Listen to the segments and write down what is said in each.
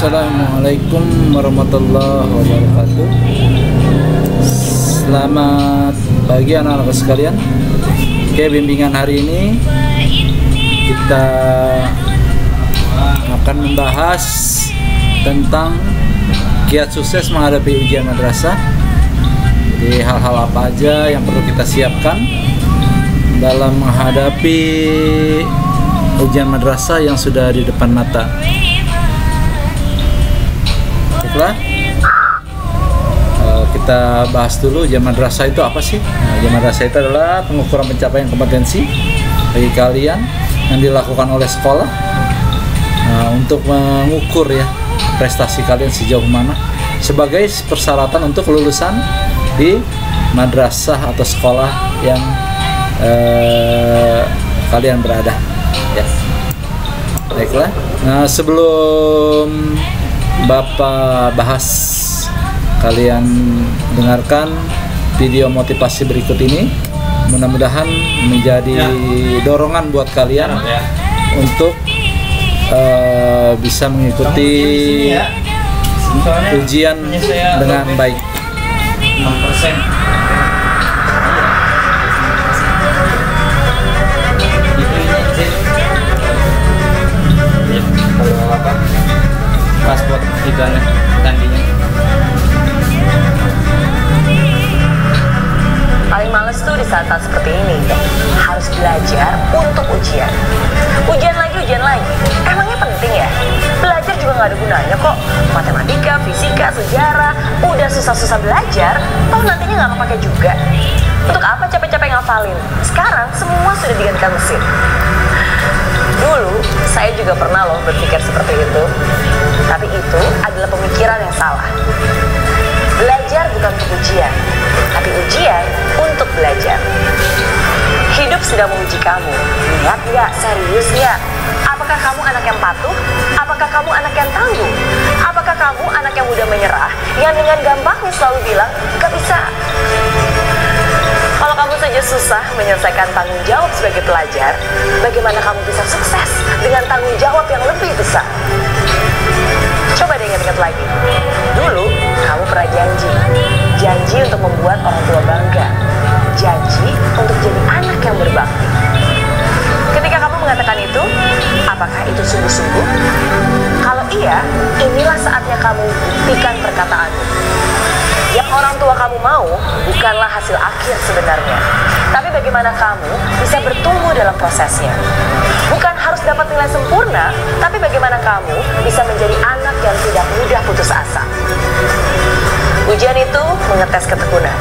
Assalamualaikum warahmatullahi wabarakatuh. Selamat pagi anak-anak sekalian. Oke, bimbingan hari ini kita akan membahas tentang kiat sukses menghadapi ujian madrasah. Jadi hal-hal apa aja yang perlu kita siapkan dalam menghadapi ujian madrasah yang sudah di depan mata. Baiklah, kita bahas dulu ujian madrasah itu apa sih? Ujian madrasah itu adalah pengukuran pencapaian kompetensi bagi kalian yang dilakukan oleh sekolah untuk mengukur ya prestasi kalian sejauh mana sebagai persyaratan untuk kelulusan di madrasah atau sekolah yang kalian berada ya. Baiklah, nah sebelum Bapak bahas, kalian dengarkan video motivasi berikut ini. Mudah-mudahan menjadi dorongan buat kalian untuk bisa mengikuti ujian dengan baik. 6%. Paspor ikannya tandinya. Paling males tuh di saat-saat seperti ini, harus belajar untuk ujian. Ujian lagi. Emangnya penting ya? Belajar juga nggak ada gunanya kok. Matematika, fisika, sejarah, udah susah-susah belajar, toh nantinya nggak kepake juga. Untuk apa capek-capek ngafalin? Sekarang semua sudah digantikan mesin. Dulu saya juga pernah loh berpikir seperti itu. Tapi itu adalah pemikiran yang salah. Belajar bukan untuk ujian, tapi ujian untuk belajar. Hidup sudah menguji kamu. Niat nggak? Serius nggak? Apakah kamu anak yang patuh? Apakah kamu anak yang tangguh? Apakah kamu anak yang mudah menyerah? Yang dengan gampangnya selalu bilang, gak bisa. Kalau kamu saja susah menyelesaikan tanggung jawab sebagai pelajar, bagaimana kamu bisa sukses dengan tanggung jawab yang lebih besar? Coba deh ingat-ingat lagi. Dulu kamu pernah janji untuk membuat orang tua bangga, janji untuk jadi anak yang berbakti. Ketika kamu mengatakan itu, apakah itu sungguh-sungguh? Kalau iya, inilah saatnya kamu buktikan perkataanmu. Yang orang tua kamu mau bukanlah hasil akhir sebenarnya, tapi bagaimana kamu bisa bertumbuh dalam prosesnya. Bukan harus dapat nilai sempurna, tapi bagaimana kamu bisa menjadi anak yang tidak mudah putus asa. Ujian itu mengetes ketekunan.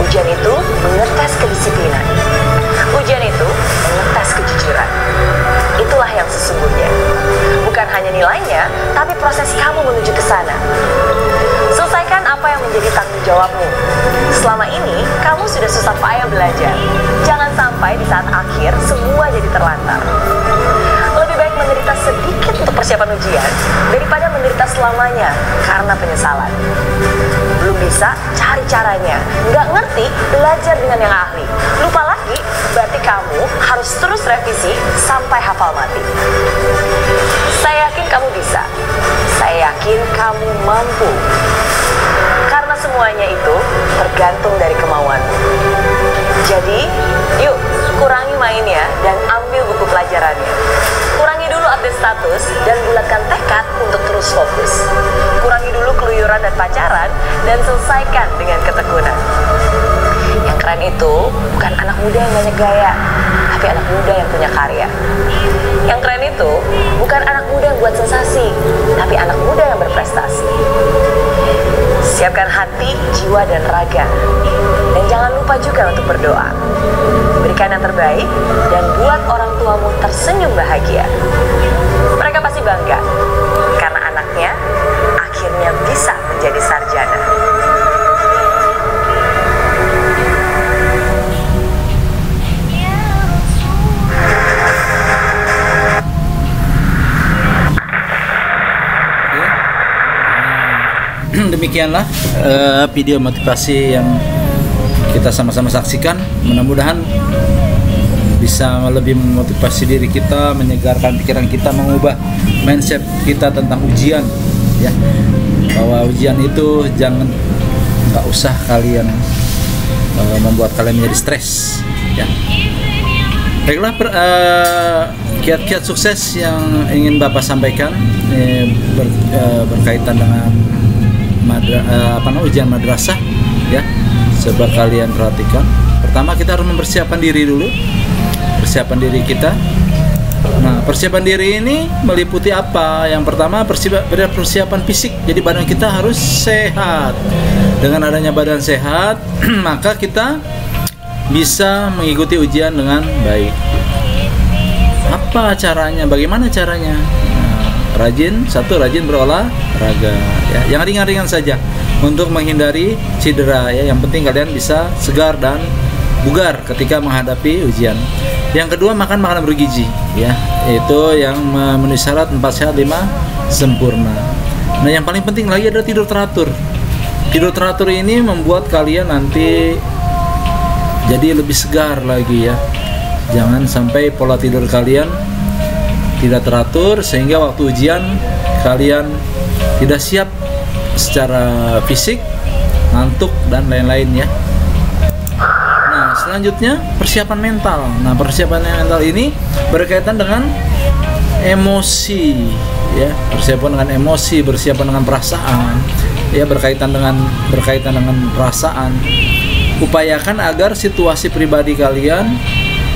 Ujian itu mengetes kedisiplinan. Ujian itu mengetes kejujuran. Itulah yang sesungguhnya. Bukan hanya nilainya, tapi proses kamu menuju ke sana. Selesaikan apa yang menjadi tanggung jawabmu. Selama ini, kamu sudah susah payah belajar. Jangan sampai di saat akhir, semua jadi terlantar. Lebih baik menderita sedikit untuk persiapan ujian, daripada menderita selamanya karena penyesalan. Belum bisa, cari caranya. Nggak ngerti, belajar dengan yang ahli. Lupa lagi, berarti kamu harus terus revisi sampai hafal mati. Saya yakin kamu bisa. Saya yakin kamu mampu. Karena semuanya itu tergantung dari kemauanmu. Jadi, yuk kurangi mainnya dan ambil buku pelajarannya. Kurangi dulu update status dan bulatkan tekad untuk terus fokus. Kurangi dulu keluyuran dan pacaran dan selesaikan dengan ketekunan. Yang keren itu bukan anak muda yang banyak gaya, tapi anak muda yang punya karya. Yang keren itu bukan anak muda yang buat sensasi, tapi anak muda yang berprestasi. Siapkan hati, jiwa, dan raga. Dan jangan lupa juga untuk berdoa. Berikan yang terbaik dan buat orang tuamu tersenyum bahagia. Mereka pasti bangga karena anaknya akhirnya bisa menjadi sarjana. Demikianlah video motivasi yang kita sama-sama saksikan. Mudah-mudahan bisa lebih memotivasi diri kita, menyegarkan pikiran kita, mengubah mindset kita tentang ujian. ya, bahwa ujian itu nggak usah kalian membuat kalian menjadi stres ya. Baiklah, kiat-kiat sukses yang ingin Bapak sampaikan berkaitan dengan ujian madrasah ya. Coba kalian perhatikan. Pertama, kita harus mempersiapkan diri dulu, persiapan diri kita. Nah, persiapan diri ini meliputi apa? Yang pertama, persiapan fisik. Jadi badan kita harus sehat. Dengan adanya badan sehat, maka kita bisa mengikuti ujian dengan baik. Apa caranya? Bagaimana caranya? Nah, rajin berolahraga ya. Yang ringan-ringan saja untuk menghindari cedera ya. Yang penting kalian bisa segar dan bugar ketika menghadapi ujian. Yang kedua, makan makanan bergizi ya, itu yang memenuhi syarat 4 sehat 5 sempurna. Nah, yang paling penting lagi adalah tidur teratur. Tidur teratur ini membuat kalian nanti jadi lebih segar lagi ya. Jangan sampai pola tidur kalian tidak teratur sehingga waktu ujian kalian tidak siap secara fisik, ngantuk dan lain-lain ya. Nah, selanjutnya persiapan mental. Nah, persiapan mental ini berkaitan dengan emosi ya, persiapan dengan emosi, persiapan dengan perasaan ya, berkaitan dengan perasaan. Upayakan agar situasi pribadi kalian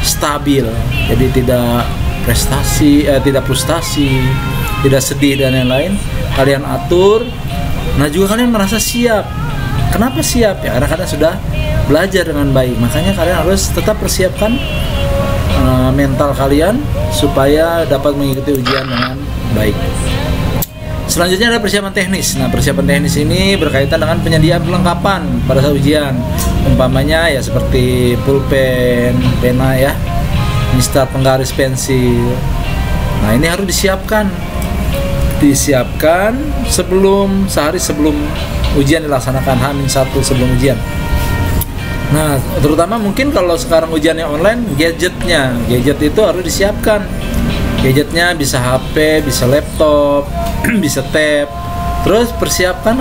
stabil, jadi tidak frustasi, tidak sedih dan lain-lain. Kalian atur. Nah, juga kalian merasa siap. Kenapa siap? Ya, karena kalian sudah belajar dengan baik. Makanya kalian harus tetap persiapkan mental kalian supaya dapat mengikuti ujian dengan baik. Selanjutnya ada persiapan teknis. Nah, persiapan teknis ini berkaitan dengan penyediaan perlengkapan pada saat ujian. Umpamanya ya seperti pulpen, pena ya, instar penggaris, pensil. Nah, ini harus disiapkan sehari sebelum ujian dilaksanakan, H-1 sebelum ujian. Nah, terutama mungkin kalau sekarang ujiannya online, gadget itu harus disiapkan. Gadgetnya bisa HP, bisa laptop, bisa tab. Terus persiapkan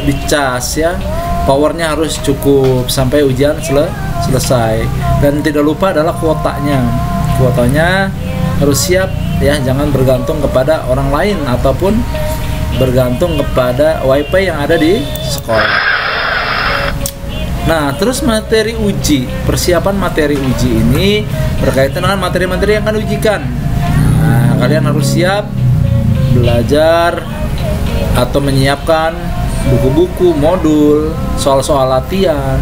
dicas ya, powernya harus cukup sampai ujian selesai. Dan tidak lupa adalah kuotanya harus siap ya, jangan bergantung kepada orang lain ataupun bergantung kepada wifi yang ada di sekolah. Nah, terus materi uji, persiapan materi uji ini berkaitan dengan materi-materi yang akan diujikan. Nah, kalian harus siap belajar atau menyiapkan buku-buku, modul, soal-soal latihan.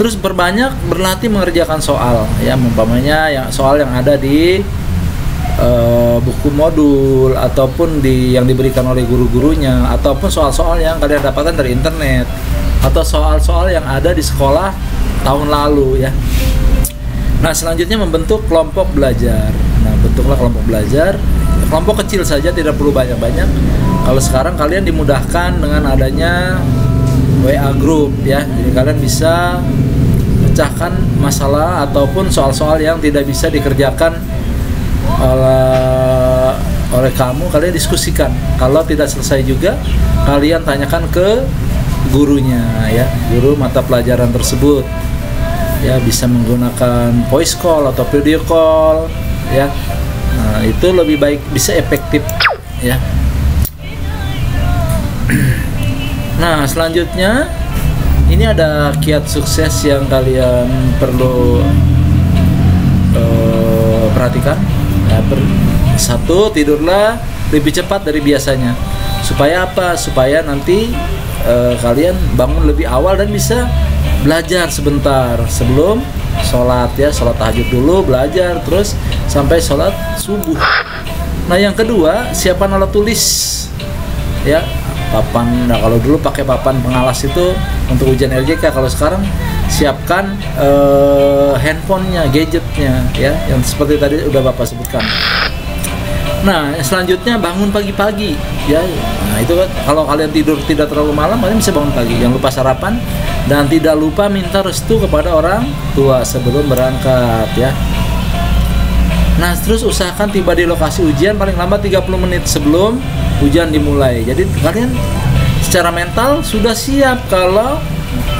Terus berlatih mengerjakan soal ya, umpamanya soal yang ada di buku modul ataupun yang diberikan oleh guru-gurunya, ataupun soal-soal yang kalian dapatkan dari internet, atau soal-soal yang ada di sekolah tahun lalu ya. Nah, selanjutnya membentuk kelompok belajar. Nah, bentuklah kelompok belajar, kelompok kecil saja, tidak perlu banyak-banyak. Kalau sekarang kalian dimudahkan dengan adanya WA group ya, jadi kalian bisa pecahkan masalah ataupun soal-soal yang tidak bisa dikerjakan oleh kamu, kalian diskusikan. Kalau tidak selesai juga, kalian tanyakan ke gurunya ya, guru mata pelajaran tersebut ya, bisa menggunakan voice call atau video call ya. Nah, itu lebih baik, bisa efektif ya. Nah, selanjutnya ini ada kiat sukses yang kalian perlu perhatikan ya. Satu, tidurlah lebih cepat dari biasanya. Supaya apa? Supaya nanti kalian bangun lebih awal dan bisa belajar sebentar sebelum sholat ya, sholat tahajud dulu, belajar terus sampai sholat subuh. Nah, yang kedua, siapkan alat tulis ya, papan. Nah, kalau dulu pakai papan pengalas itu untuk ujian LJK, kalau sekarang siapkan handphonenya, gadgetnya ya, yang seperti tadi udah Bapak sebutkan. Nah, selanjutnya bangun pagi-pagi ya. Nah, itu kan kalau kalian tidur tidak terlalu malam, kalian bisa bangun pagi. Jangan lupa sarapan dan tidak lupa minta restu kepada orang tua sebelum berangkat ya. Nah, terus usahakan tiba di lokasi ujian paling lambat 30 menit sebelum ujian dimulai. Jadi kalian secara mental sudah siap kalau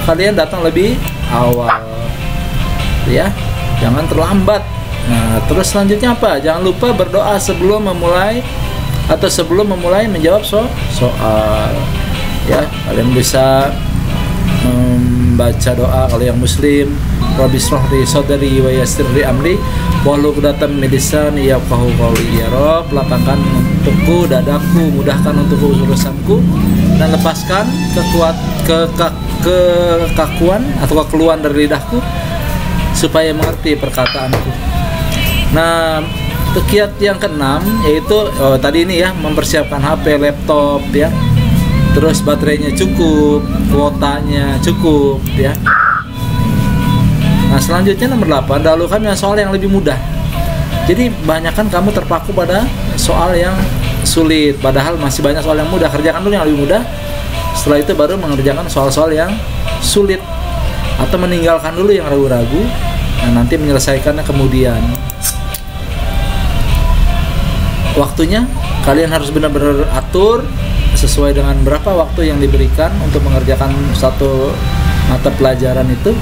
kalian datang lebih awal, ya, jangan terlambat. Nah, terus selanjutnya apa? Jangan lupa berdoa sebelum memulai atau sebelum memulai menjawab soal. Ya, kalian bisa membaca doa kalau yang muslim, Rabbi shrah li sadri wa yassir li amri wahlul 'uqdatam min lisani yafqahu qawli. Ya Rabb, lapangkan untukku dadaku, mudahkan untukku urusanku, dan lepaskan kekakuan atau kekeluhan dari lidahku supaya mengerti perkataanku. Nah, kiat yang keenam yaitu tadi ini ya, mempersiapkan HP, laptop ya. Terus baterainya cukup, kuotanya cukup ya. Nah, selanjutnya nomor 8, dahulukan dengan soal yang lebih mudah. Jadi banyakkan kamu terpaku pada soal yang sulit, padahal masih banyak soal yang mudah. Kerjakan dulu yang lebih mudah, setelah itu baru mengerjakan soal-soal yang sulit, atau meninggalkan dulu yang ragu-ragu, nah nanti menyelesaikannya kemudian. Waktunya kalian harus benar-benar atur sesuai dengan berapa waktu yang diberikan untuk mengerjakan satu mata pelajaran itu.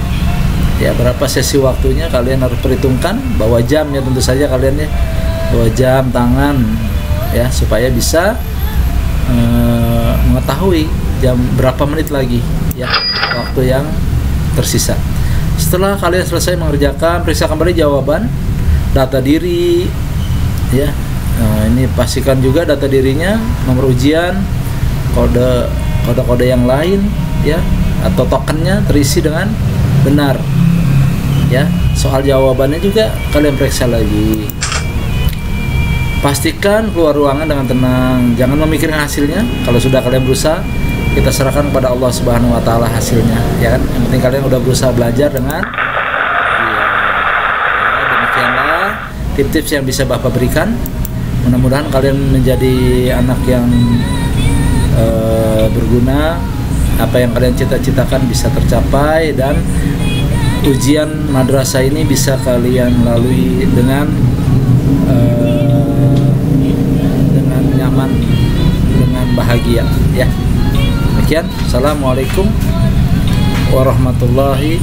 Ya, berapa sesi waktunya kalian harus perhitungkan, bawa jam ya, tentu saja kalian ya, bawa jam tangan ya, supaya bisa mengetahui jam berapa menit lagi ya waktu yang tersisa. Setelah kalian selesai mengerjakan, periksa kembali jawaban, data diri ya. Nah, ini pastikan juga data dirinya, nomor ujian, kode-kode yang lain ya, atau tokennya terisi dengan benar ya. Soal jawabannya juga kalian periksa lagi. Pastikan keluar ruangan dengan tenang, jangan memikirkan hasilnya. Kalau sudah kalian berusaha, kita serahkan kepada Allah Subhanahu wa taala hasilnya ya kan. Yang penting kalian udah berusaha belajar dengan demikianlah tips-tips yang bisa Bapak berikan. Mudah-mudahan kalian menjadi anak yang berguna, apa yang kalian cita-citakan bisa tercapai, dan ujian madrasah ini bisa kalian lalui dengan nyaman, dengan bahagia ya. Demikian, assalamualaikum warahmatullahi